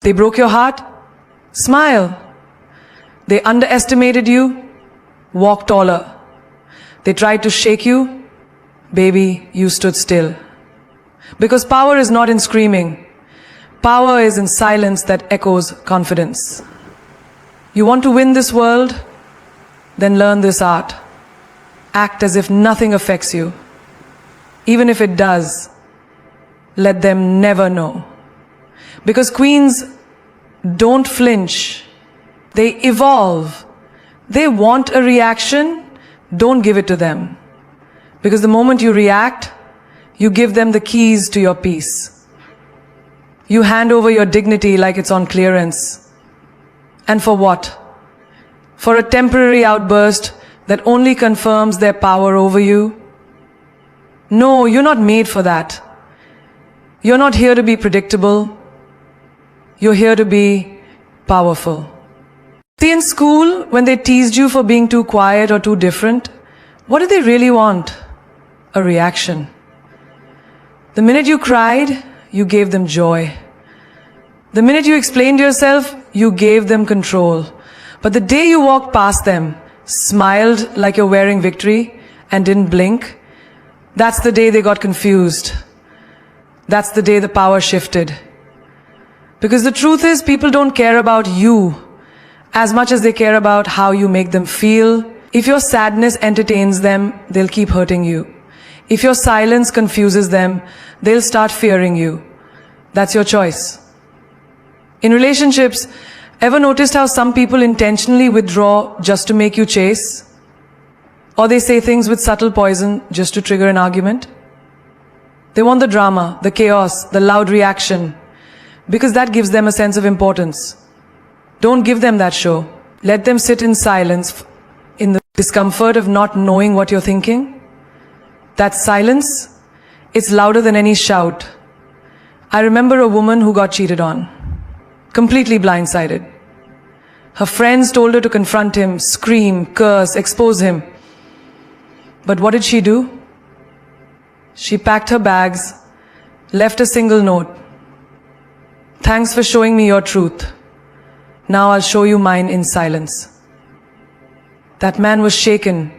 They broke your heart? Smile. They underestimated you? Walk taller. They tried to shake you? Baby, you stood still. Because power is not in screaming. Power is in silence that echoes confidence. You want to win this world? Then learn this art. Act as if nothing affects you. Even if it does, let them never know. Because queens don't flinch. They evolve. They want a reaction, don't give it to them. Because the moment you react, you give them the keys to your peace. You hand over your dignity like it's on clearance. And for what? For a temporary outburst that only confirms their power over you? No, you're not made for that. You're not here to be predictable. You're here to be powerful. See, in school, when they teased you for being too quiet or too different, what did they really want? A reaction. The minute you cried, you gave them joy. The minute you explained yourself, you gave them control. But the day you walked past them, smiled like you're wearing victory, and didn't blink, that's the day they got confused. That's the day the power shifted. Because the truth is, people don't care about you as much as they care about how you make them feel. If your sadness entertains them, they'll keep hurting you. If your silence confuses them, they'll start fearing you. That's your choice. In relationships, ever noticed how some people intentionally withdraw just to make you chase? Or they say things with subtle poison just to trigger an argument? They want the drama, the chaos, the loud reaction, because that gives them a sense of importance. Don't give them that show. Let them sit in silence, in the discomfort of not knowing what you're thinking. That silence, it's louder than any shout. I remember a woman who got cheated on, completely blindsided. Her friends told her to confront him, scream, curse, expose him. But what did she do? She packed her bags, left a single note. Thanks for showing me your truth. Now I'll show you mine in silence. That man was shaken,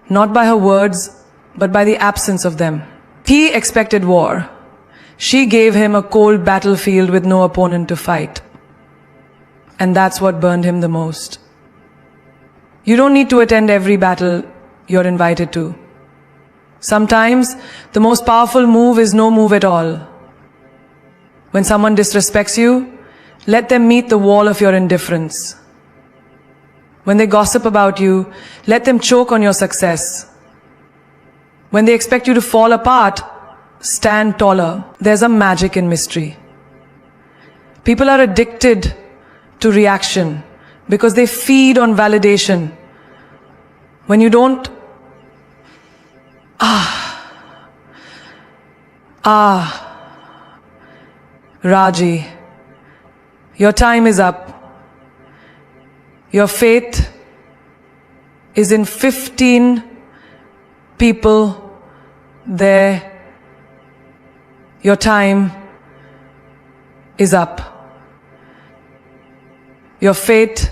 not by her words, but by the absence of them. He expected war. She gave him a cold battlefield with no opponent to fight. And that's what burned him the most. You don't need to attend every battle you're invited to. Sometimes the most powerful move is no move at all. When someone disrespects you, let them meet the wall of your indifference. When they gossip about you, let them choke on your success. When they expect you to fall apart, stand taller. There's a magic in mystery. People are addicted to reaction because they feed on validation. When you don't, Raji, your time is up. Your fate is in 15 people there. Your time is up. Your fate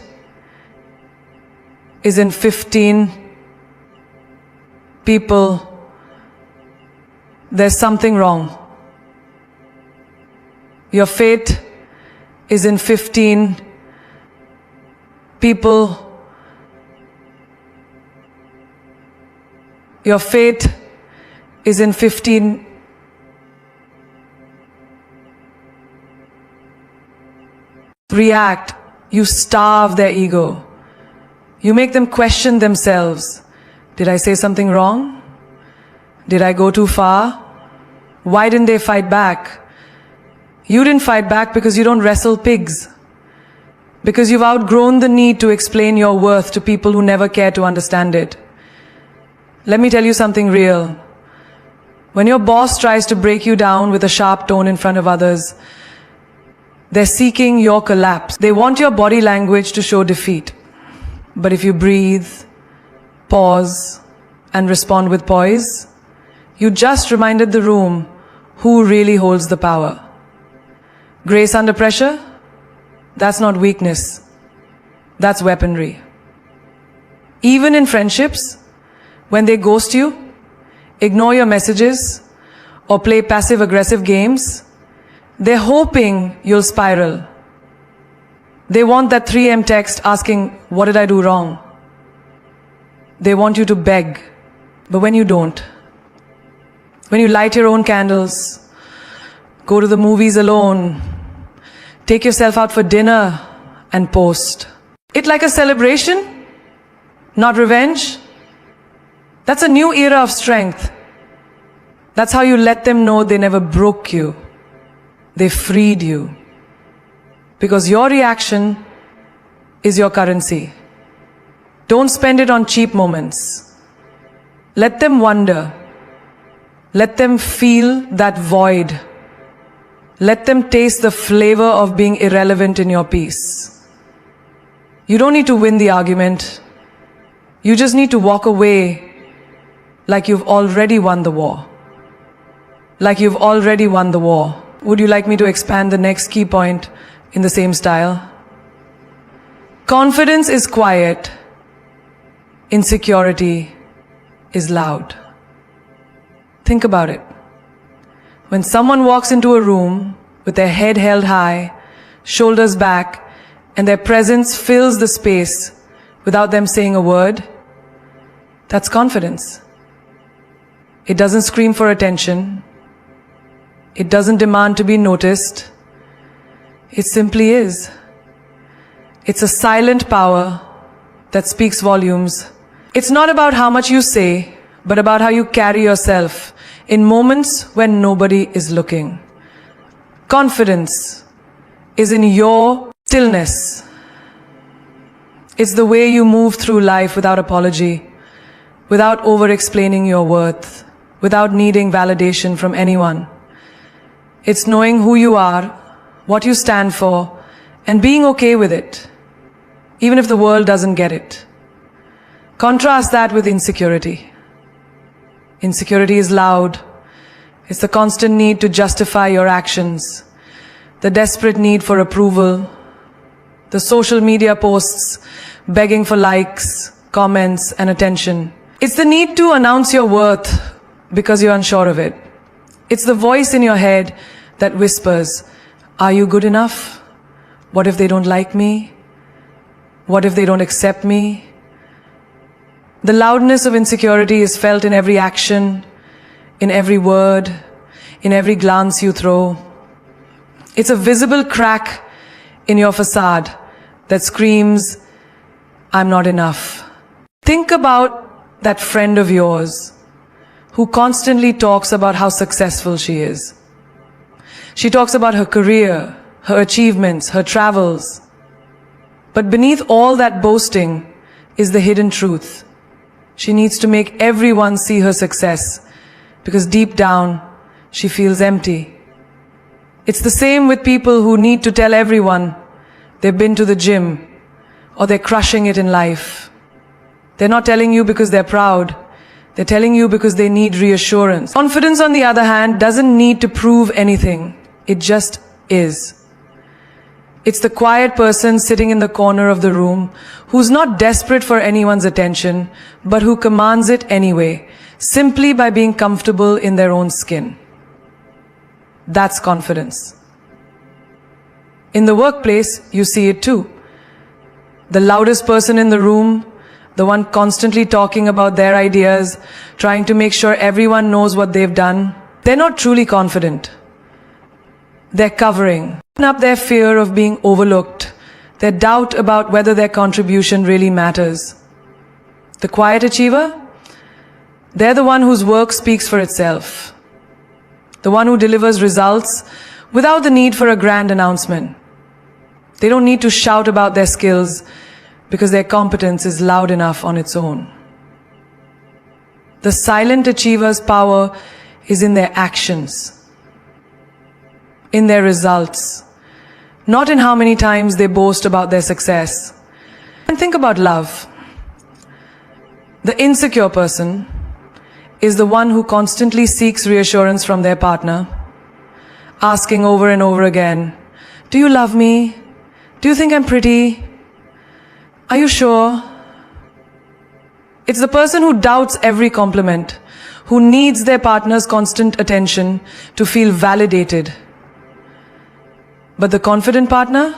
is in 15 people. There's something wrong. Your fate is in 15 people. Your fate is in 15 react. You starve their ego. You make them question themselves. Did I say something wrong? Did I go too far? Why didn't they fight back? You didn't fight back because you don't wrestle pigs. Because you've outgrown the need to explain your worth to people who never care to understand it. Let me tell you something real. When your boss tries to break you down with a sharp tone in front of others, they're seeking your collapse. They want your body language to show defeat. But if you breathe, pause, and respond with poise, you just reminded the room who really holds the power. Grace under pressure? That's not weakness. That's weaponry. Even in friendships, when they ghost you, ignore your messages, or play passive-aggressive games, they're hoping you'll spiral. They want that 3 a.m. text asking, "What did I do wrong?" They want you to beg, but when you don't, when you light your own candles, go to the movies alone, take yourself out for dinner and post it like a celebration, not revenge, that's a new era of strength. That's how you let them know they never broke you. They freed you. Because your reaction is your currency. Don't spend it on cheap moments. Let them wonder. Let them feel that void. Let them taste the flavor of being irrelevant in your peace. You don't need to win the argument. You just need to walk away like you've already won the war. Like you've already won the war. Would you like me to expand the next key point in the same style? Confidence is quiet. Insecurity is loud. Think about it. When someone walks into a room with their head held high, shoulders back, and their presence fills the space without them saying a word, that's confidence. It doesn't scream for attention. It doesn't demand to be noticed. It simply is. It's a silent power that speaks volumes. It's not about how much you say, but about how you carry yourself in moments when nobody is looking. Confidence is in your stillness. It's the way you move through life without apology, without over-explaining your worth, without needing validation from anyone. It's knowing who you are, what you stand for, and being okay with it, even if the world doesn't get it. Contrast that with insecurity. Insecurity is loud. It's the constant need to justify your actions, the desperate need for approval, the social media posts begging for likes, comments, and attention. It's the need to announce your worth because you're unsure of it. It's the voice in your head that whispers, "Are you good enough? What if they don't like me? What if they don't accept me?" The loudness of insecurity is felt in every action, in every word, in every glance you throw. It's a visible crack in your facade that screams, "I'm not enough." Think about that friend of yours who constantly talks about how successful she is. She talks about her career, her achievements, her travels. But beneath all that boasting is the hidden truth. She needs to make everyone see her success because deep down she feels empty. It's the same with people who need to tell everyone they've been to the gym or they're crushing it in life. They're not telling you because they're proud. They're telling you because they need reassurance. Confidence, on the other hand, doesn't need to prove anything. It just is. It's the quiet person sitting in the corner of the room who's not desperate for anyone's attention, but who commands it anyway, simply by being comfortable in their own skin. That's confidence. In the workplace, you see it too. The loudest person in the room, the one constantly talking about their ideas, trying to make sure everyone knows what they've done, they're not truly confident. They're covering up their fear of being overlooked, their doubt about whether their contribution really matters. The quiet achiever, they're the one whose work speaks for itself. The one who delivers results without the need for a grand announcement. They don't need to shout about their skills because their competence is loud enough on its own. The silent achiever's power is in their actions, in their results, not in how many times they boast about their success. And think about love. The insecure person is the one who constantly seeks reassurance from their partner, asking over and over again, Do you love me? Do you think I'm pretty? Are you sure? It's the person who doubts every compliment, who needs their partner's constant attention to feel validated. But the confident partner,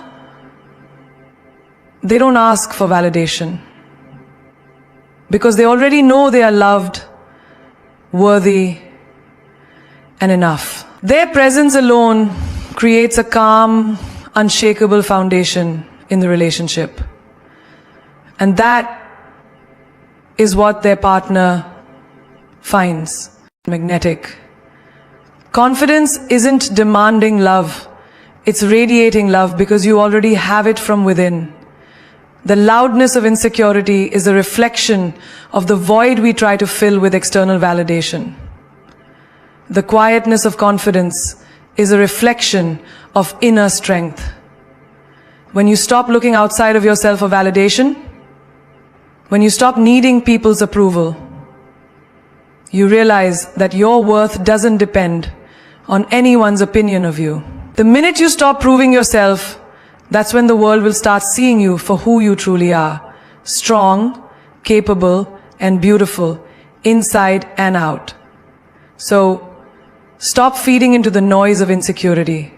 they don't ask for validation because they already know they are loved, worthy, and enough. Their presence alone creates a calm, unshakable foundation in the relationship. And that is what their partner finds magnetic. Confidence isn't demanding love. It's radiating love because you already have it from within. The loudness of insecurity is a reflection of the void we try to fill with external validation. The quietness of confidence is a reflection of inner strength. When you stop looking outside of yourself for validation, when you stop needing people's approval, you realize that your worth doesn't depend on anyone's opinion of you. The minute you stop proving yourself, that's when the world will start seeing you for who you truly are. Strong, capable, and beautiful, inside and out. So, stop feeding into the noise of insecurity.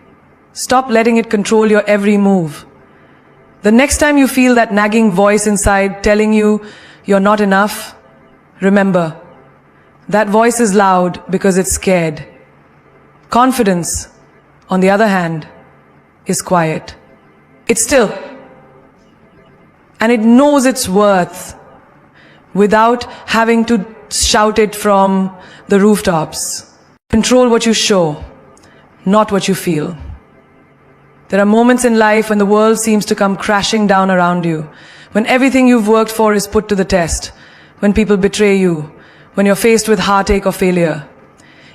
Stop letting it control your every move. The next time you feel that nagging voice inside telling you you're not enough, remember, that voice is loud because it's scared. Confidence, on the other hand, is quiet. It's still. And it knows its worth without having to shout it from the rooftops. Control what you show, not what you feel. There are moments in life when the world seems to come crashing down around you, when everything you've worked for is put to the test, when people betray you, when you're faced with heartache or failure.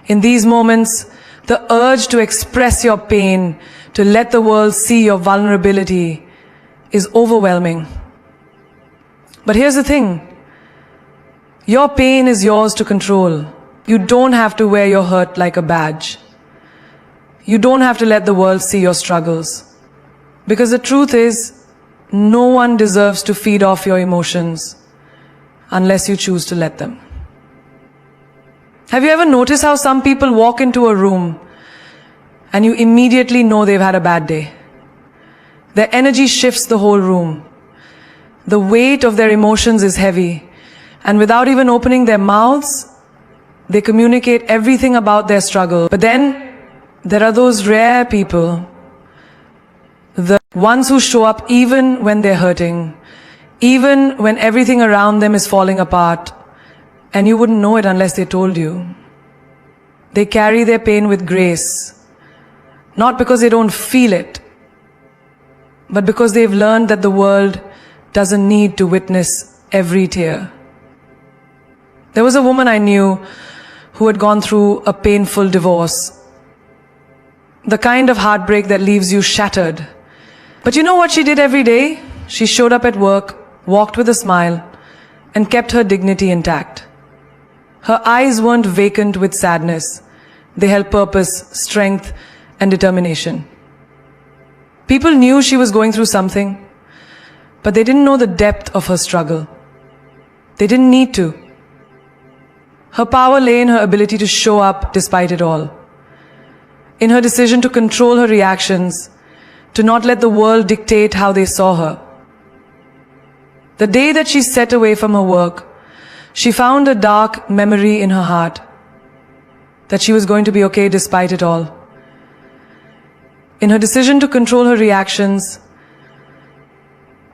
In these moments, the urge to express your pain, to let the world see your vulnerability, is overwhelming. But here's the thing. Your pain is yours to control. You don't have to wear your hurt like a badge. You don't have to let the world see your struggles. Because the truth is, no one deserves to feed off your emotions unless you choose to let them. Have you ever noticed how some people walk into a room and you immediately know they've had a bad day? Their energy shifts the whole room. The weight of their emotions is heavy, and without even opening their mouths, they communicate everything about their struggle. But then, there are those rare people, the ones who show up even when they're hurting, even when everything around them is falling apart, and you wouldn't know it unless they told you. They carry their pain with grace, not because they don't feel it, but because they've learned that the world doesn't need to witness every tear. There was a woman I knew who had gone through a painful divorce. The kind of heartbreak that leaves you shattered. But you know what she did every day? She showed up at work, walked with a smile, and kept her dignity intact. Her eyes weren't vacant with sadness. They held purpose, strength, and determination. People knew she was going through something, but they didn't know the depth of her struggle. They didn't need to. Her power lay in her ability to show up despite it all. In her decision to control her reactions, to not let the world dictate how they saw her. The day that she set away from her work, she found a dark memory in her heart that she was going to be okay despite it all. In her decision to control her reactions,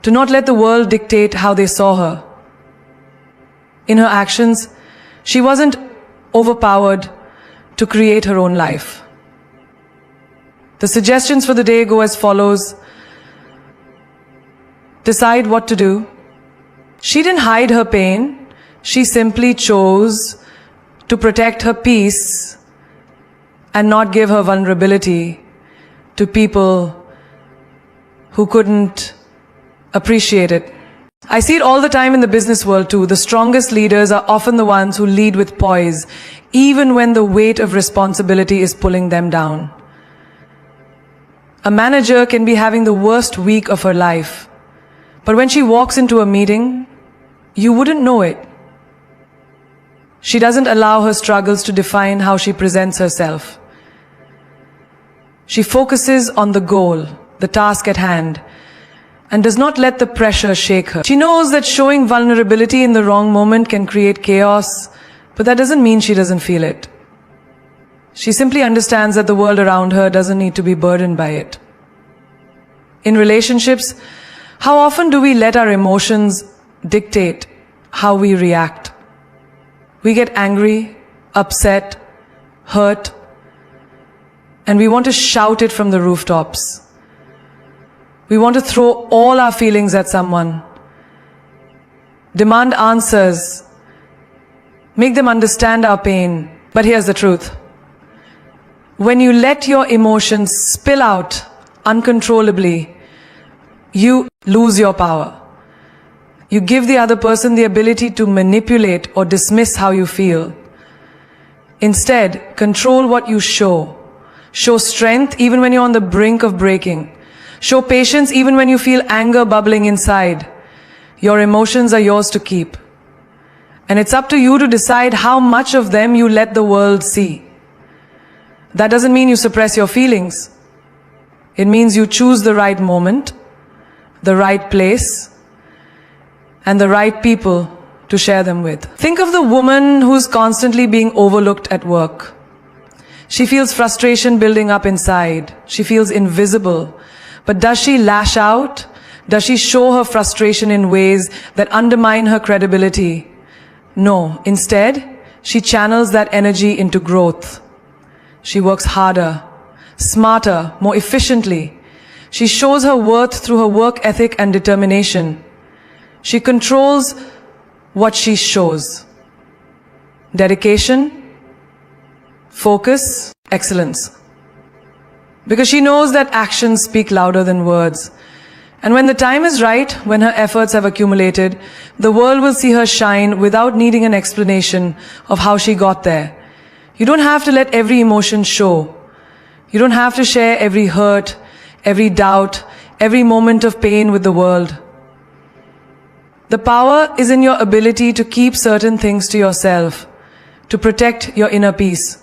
to not let the world dictate how they saw her. In her actions, she wasn't overpowered to create her own life. The suggestions for the day go as follows. Decide what to do. She didn't hide her pain. She simply chose to protect her peace and not give her vulnerability to people who couldn't appreciate it. I see it all the time in the business world too. The strongest leaders are often the ones who lead with poise, even when the weight of responsibility is pulling them down. A manager can be having the worst week of her life, but when she walks into a meeting, you wouldn't know it. She doesn't allow her struggles to define how she presents herself. She focuses on the goal, the task at hand, and does not let the pressure shake her. She knows that showing vulnerability in the wrong moment can create chaos, but that doesn't mean she doesn't feel it. She simply understands that the world around her doesn't need to be burdened by it. In relationships, how often do we let our emotions dictate how we react? We get angry, upset, hurt, and we want to shout it from the rooftops. We want to throw all our feelings at someone, demand answers, make them understand our pain. But here's the truth. When you let your emotions spill out uncontrollably, you lose your power. You give the other person the ability to manipulate or dismiss how you feel. Instead, control what you show. Show strength even when you're on the brink of breaking. Show patience even when you feel anger bubbling inside. Your emotions are yours to keep. And it's up to you to decide how much of them you let the world see. That doesn't mean you suppress your feelings. It means you choose the right moment, the right place, and the right people to share them with. Think of the woman who's constantly being overlooked at work. She feels frustration building up inside. She feels invisible. But does she lash out? Does she show her frustration in ways that undermine her credibility? No. Instead, she channels that energy into growth. She works harder, smarter, more efficiently. She shows her worth through her work ethic and determination. She controls what she shows. Dedication, focus, excellence. Because she knows that actions speak louder than words. And when the time is right, when her efforts have accumulated, the world will see her shine without needing an explanation of how she got there. You don't have to let every emotion show. You don't have to share every hurt, every doubt, every moment of pain with the world. The power is in your ability to keep certain things to yourself, to protect your inner peace.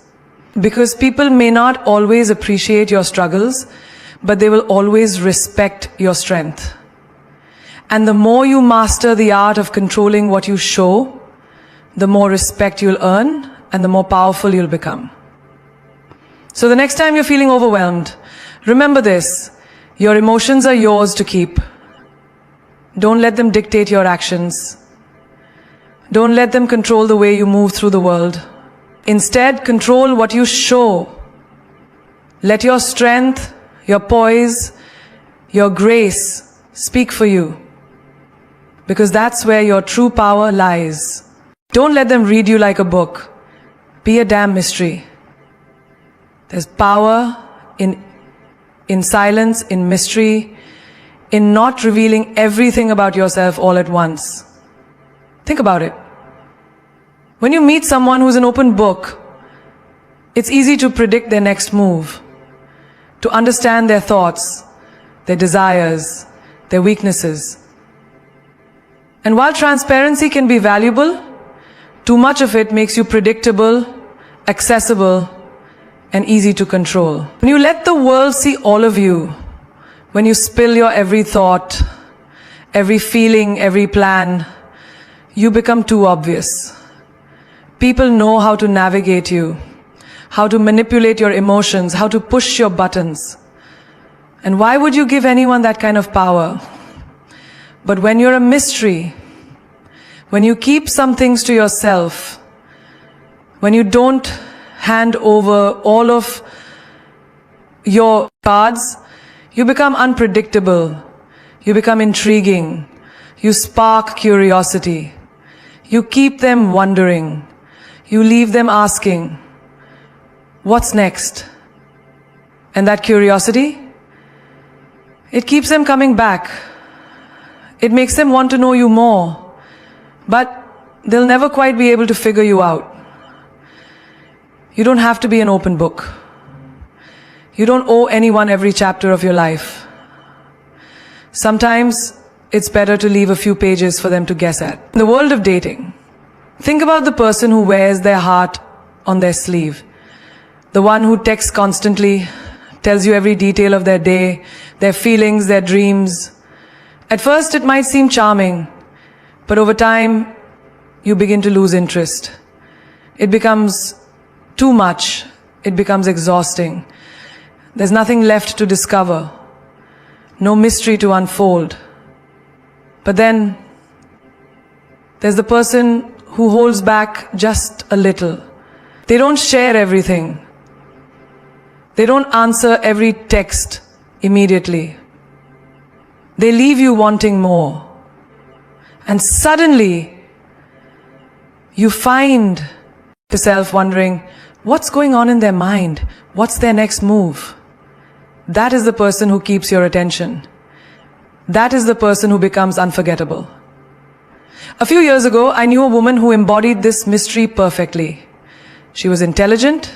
Because people may not always appreciate your struggles, but they will always respect your strength. And the more you master the art of controlling what you show, the more respect you'll earn and the more powerful you'll become. So the next time you're feeling overwhelmed, remember this: your emotions are yours to keep. Don't let them dictate your actions. Don't let them control the way you move through the world. Instead, control what you show. Let your strength, your poise, your grace speak for you. Because that's where your true power lies. Don't let them read you like a book. Be a damn mystery. There's power in silence, in mystery, in not revealing everything about yourself all at once. Think about it. When you meet someone who's an open book, it's easy to predict their next move, to understand their thoughts, their desires, their weaknesses. And while transparency can be valuable, too much of it makes you predictable, accessible, and easy to control. When you let the world see all of you, when you spill your every thought, every feeling, every plan, you become too obvious. People know how to navigate you, how to manipulate your emotions, how to push your buttons. And why would you give anyone that kind of power? But when you're a mystery, when you keep some things to yourself, when you don't hand over all of your cards, you become unpredictable, you become intriguing, you spark curiosity, you keep them wondering, you leave them asking, what's next? And that curiosity, it keeps them coming back. It makes them want to know you more, but they'll never quite be able to figure you out. You don't have to be an open book. You don't owe anyone every chapter of your life. Sometimes it's better to leave a few pages for them to guess at. In the world of dating, think about the person who wears their heart on their sleeve. The one who texts constantly, tells you every detail of their day, their feelings, their dreams. At first it might seem charming, but over time you begin to lose interest. It becomes too much. It becomes exhausting. There's nothing left to discover. No mystery to unfold. But then there's the person who holds back just a little. They don't share everything. They don't answer every text immediately. They leave you wanting more. And suddenly, you find yourself wondering, what's going on in their mind? What's their next move? That is the person who keeps your attention. That is the person who becomes unforgettable. A few years ago, I knew a woman who embodied this mystery perfectly. She was intelligent,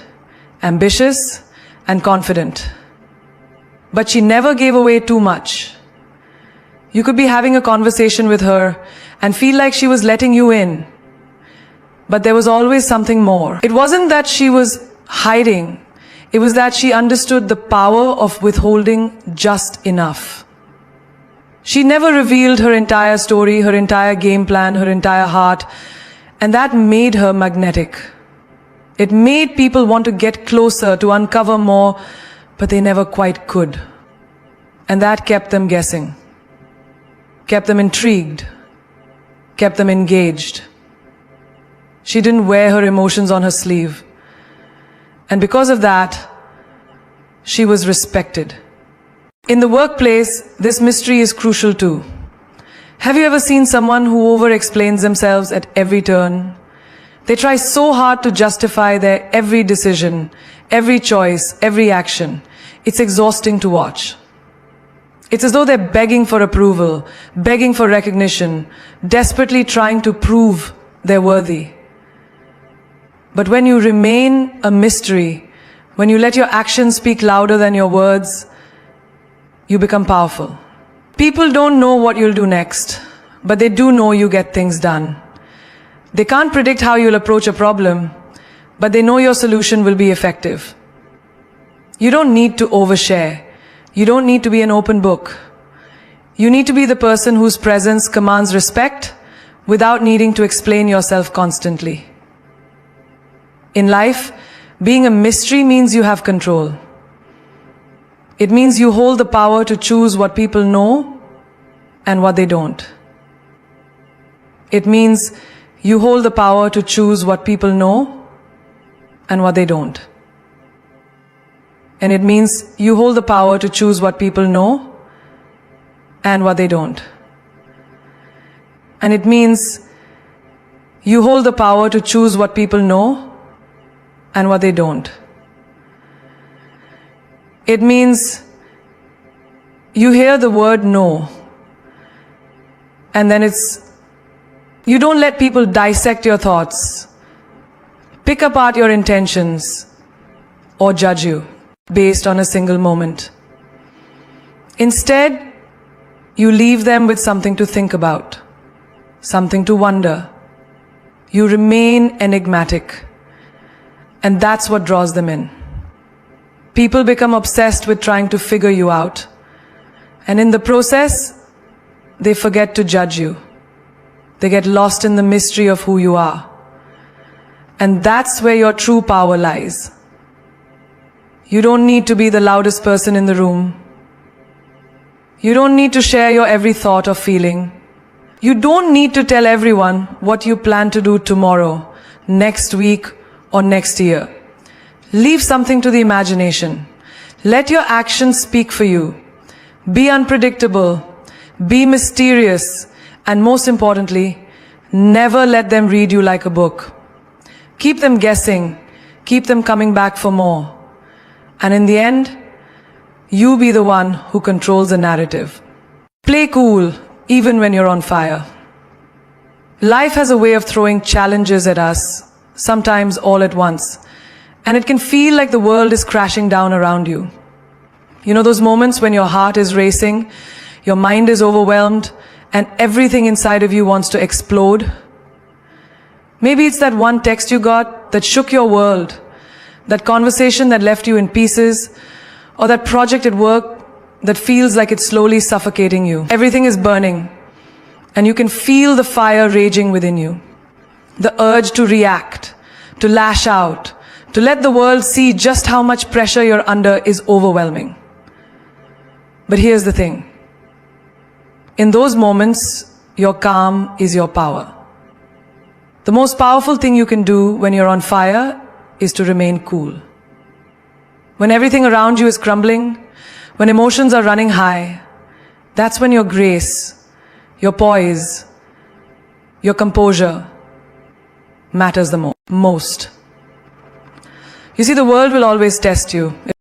ambitious, and confident. But she never gave away too much. You could be having a conversation with her and feel like she was letting you in. But there was always something more. It wasn't that she was hiding. It was that she understood the power of withholding just enough. She never revealed her entire story, her entire game plan, her entire heart, and that made her magnetic. It made people want to get closer, to uncover more, but they never quite could. And that kept them guessing, kept them intrigued, kept them engaged. She didn't wear her emotions on her sleeve. And because of that, she was respected. In the workplace, this mystery is crucial too. Have you ever seen someone who over-explains themselves at every turn? They try so hard to justify their every decision, every choice, every action. It's exhausting to watch. It's as though they're begging for approval, begging for recognition, desperately trying to prove they're worthy. But when you remain a mystery, when you let your actions speak louder than your words, you become powerful. People don't know what you'll do next, but they do know you get things done. They can't predict how you'll approach a problem, but they know your solution will be effective. You don't need to overshare. You don't need to be an open book. You need to be the person whose presence commands respect without needing to explain yourself constantly. In life, being a mystery means you have control. It means you hold the power to choose what people know and what they don't. It means you hold the power to choose what people know and what they don't. And it means you hold the power to choose what people know and what they don't. And it means you hold the power to choose what people know and what they don't. It means you hear the word no, and then you don't let people dissect your thoughts, pick apart your intentions, or judge you based on a single moment. Instead, you leave them with something to think about, something to wonder. You remain enigmatic. And that's what draws them in. People become obsessed with trying to figure you out. And in the process, they forget to judge you. They get lost in the mystery of who you are. And that's where your true power lies. You don't need to be the loudest person in the room. You don't need to share your every thought or feeling. You don't need to tell everyone what you plan to do tomorrow, next week, or next year. Leave something to the imagination. Let your actions speak for you. Be unpredictable. Be mysterious. And most importantly, never let them read you like a book. Keep them guessing. Keep them coming back for more. And in the end, you be the one who controls the narrative. Play cool, even when you're on fire. Life has a way of throwing challenges at us, sometimes all at once. And it can feel like the world is crashing down around you. You know those moments when your heart is racing, your mind is overwhelmed, and everything inside of you wants to explode? Maybe it's that one text you got that shook your world, that conversation that left you in pieces, or that project at work that feels like it's slowly suffocating you. Everything is burning, and you can feel the fire raging within you. The urge to react, to lash out, to let the world see just how much pressure you're under is overwhelming. But here's the thing. In those moments, your calm is your power. The most powerful thing you can do when you're on fire is to remain cool. When everything around you is crumbling, when emotions are running high, that's when your grace, your poise, your composure matters the most. You see, the world will always test you.